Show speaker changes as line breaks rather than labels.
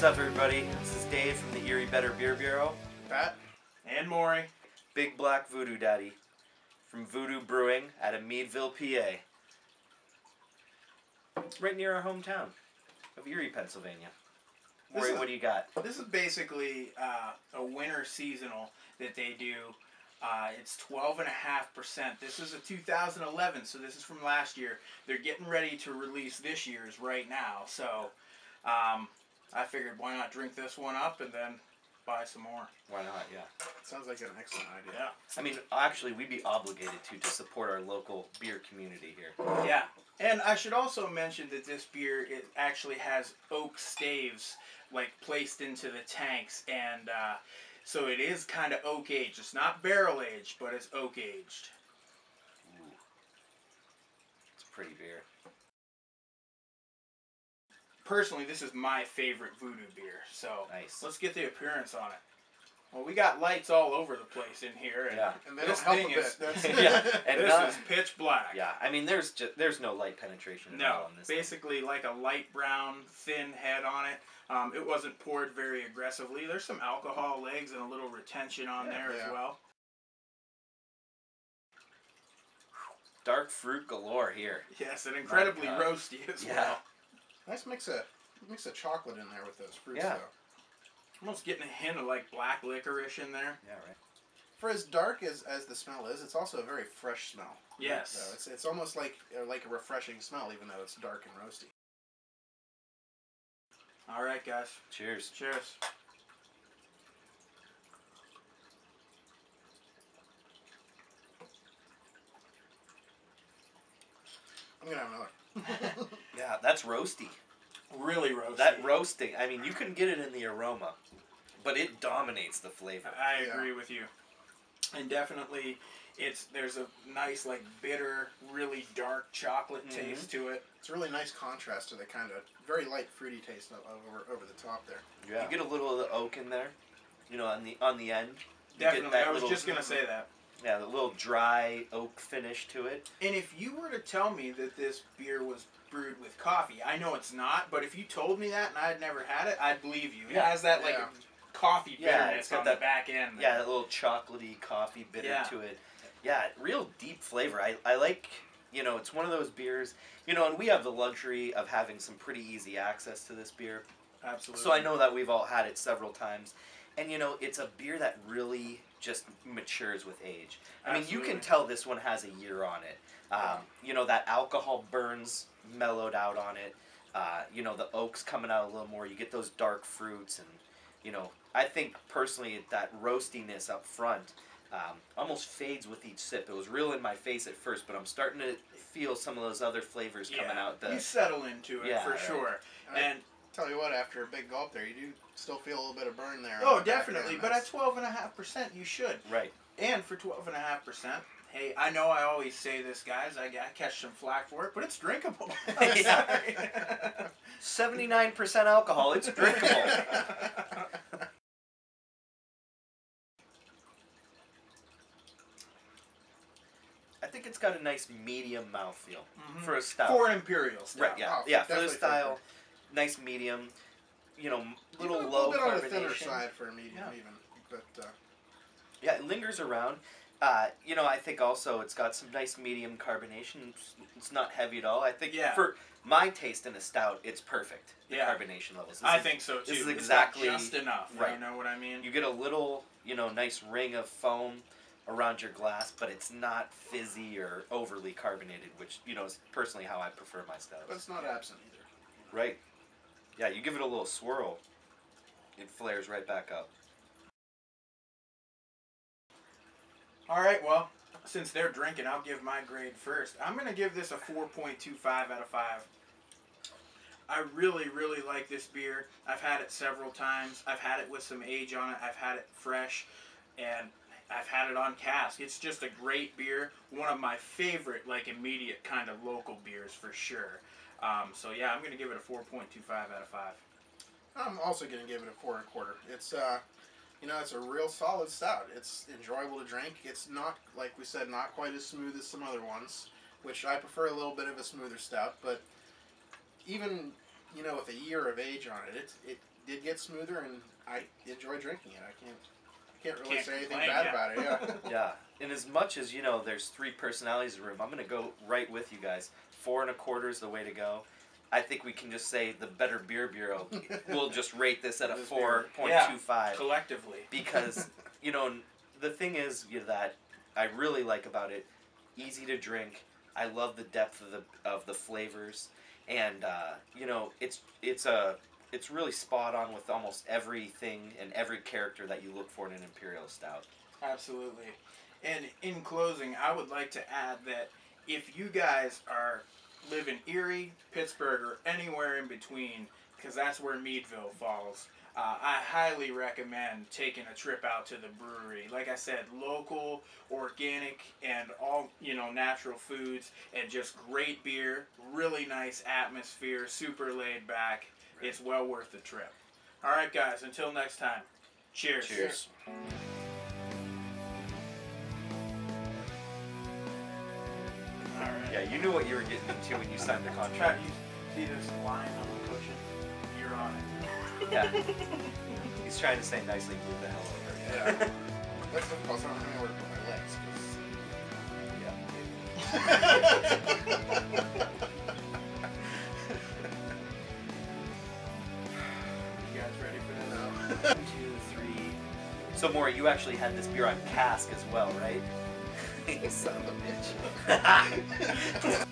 up, everybody? This is Dave from the Erie Better Beer Bureau.
Pat.
And Maury.
Big Black Voodoo Daddy from Voodoo Brewing out of Meadville, PA. Right near our hometown of Erie, Pennsylvania. Maury, what do you got?
This is basically a winter seasonal that they do. It's 12.5%. This is a 2011, so this is from last year. They're getting ready to release this year's right now. So I figured, why not drink this one up and then buy some more?
Why not? Yeah.
Sounds like an excellent idea.
Yeah.
I mean, actually, we'd be obligated to support our local beer community here.
Yeah. And I should also mention that this beer, it actually has oak staves like placed into the tanks, and so it is kind of oak aged. It's not barrel aged, but it's oak aged.
Ooh. It's a pretty beer.
Personally, this is my favorite Voodoo beer, so
Nice.
let's get the appearance on it. Well, we got lights all over the place in here, and,
Yeah.
And they
this
don't help
thing
a
is
bit.
Yeah, and
this is pitch black.
Yeah, I mean, there's no light penetration at all
No,
on this thing.
basically like a light brown, thin head on it. It wasn't poured very aggressively. There's some alcohol legs and a little retention on there as well.
Dark fruit galore here.
Yes, and incredibly
God.
roasty as
Yeah.
well.
Nice mix of chocolate in there with those fruits,
Yeah.
though.
Almost getting a hint of like black licorice in there.
Yeah, right.
For as dark as the smell is, it's also a very fresh smell.
Yes.
So it's almost like a refreshing smell, even though it's dark and roasty.
All right, guys.
Cheers.
Cheers.
I'm gonna have another.
Yeah, that's roasty.
Really roasty.
That roasting, I mean, you can get it in the aroma, but it dominates the flavor.
I agree with you. And definitely, there's a nice like bitter, really dark chocolate taste to it.
It's a really nice contrast to the kind of very light fruity taste over the top there.
Yeah. You get a little of the oak in there, you know, on the end. You
Definitely,
get that
I was
little,
just gonna say that.
Yeah, the little dry oak finish to it.
And if you were to tell me that this beer was brewed with coffee, I know it's not, but if you told me that and I had never had it, I'd believe you. It has that like coffee bitterness
it's got
on
that
the back end.
Yeah, that little chocolatey coffee bitter to it. Yeah, real deep flavor. I like, you know, it's one of those beers, you know, and we have the luxury of having some pretty easy access to this beer.
Absolutely.
So I know that we've all had it several times. And, you know, it's a beer that really just matures with age. I mean, you can tell this one has a year on it. You know, that alcohol burns mellowed out on it. You know, the oak's coming out a little more. You get those dark fruits. And, you know, I think personally that roastiness up front almost fades with each sip. It was real in my face at first, but I'm starting to feel some of those other flavors coming out.
You settle into it for sure. And
tell you what, after a big gulp there, you do still feel a little bit of burn there.
Oh, definitely. But at 12.5%, you should.
Right. And
for 12.5%, hey, I know I always say this, guys. I catch some flack for it, but it's drinkable.
79% alcohol. It's drinkable. I think it's got a nice medium mouthfeel for a stout.
For an imperial stout.
Right, yeah. Yeah, for the style, nice medium, you know, little low
carbonation. A little bit on the thinner side for a medium even. But,
yeah, it lingers around. You know, I think also it's got some nice medium carbonation. It's not heavy at all. I think for my taste in a stout, it's perfect. The carbonation levels.
I think so too.
This is exactly
just enough.
Right.
You know what I mean?
You get a little, you know, nice ring of foam around your glass, but it's not fizzy or overly carbonated, which, you know, is personally how I prefer my stouts.
But it's not absent either.
Right. Yeah, you give it a little swirl, it flares right back up.
All right, well, since they're drinking, I'll give my grade first. I'm going to give this a 4.25 out of 5. I really, really like this beer. I've had it several times. I've had it with some age on it. I've had it fresh, and I've had it on cask. It's just a great beer. One of my favorite, like, immediate kind of local beers for sure. So, yeah, I'm going to give it a 4.25 out of 5.
I'm also going to give it a 4 1/4. It's, you know, it's a real solid stout. It's enjoyable to drink. It's not, like we said, not quite as smooth as some other ones, which I prefer a little bit of a smoother stout, but even, you know, with a year of age on it, did get smoother, and I enjoy drinking it. I can't really
Can't
say anything
complain,
bad
yeah.
about it. Yeah.
Yeah. And as much as, there's 3 personalities in the room, I'm going to go right with you guys. 4 1/4 is the way to go. I think we can just say the Better Beer Bureau will just rate this at a
This beer.
4.25.
Collectively.
Because, the thing is that I really like about it, easy to drink. I love the depth of the flavors. And, it's really spot on with almost everything and every character that you look for in an Imperial Stout.
Absolutely. And in closing, I would like to add that if you guys live in Erie, Pittsburgh, or anywhere in between, because that's where Meadville falls, I highly recommend taking a trip out to the brewery. Like I said, local, organic, and all, natural foods, and just great beer, really nice atmosphere, super laid back.
Right.
It's well worth the trip. All right, guys, until next time, cheers.
Cheers.
All right.
Yeah, you knew what you were getting into when you signed the contract.
You see this line on the cushion? You're on it.
Yeah. He's trying to say nicely, move the hell over.
Yeah. That's difficult. So I don't know where to put my legs.
You guys ready for this?
No.
1, 2, 3. So, Maury, you actually had this beer on cask as well, right? You son of a bitch.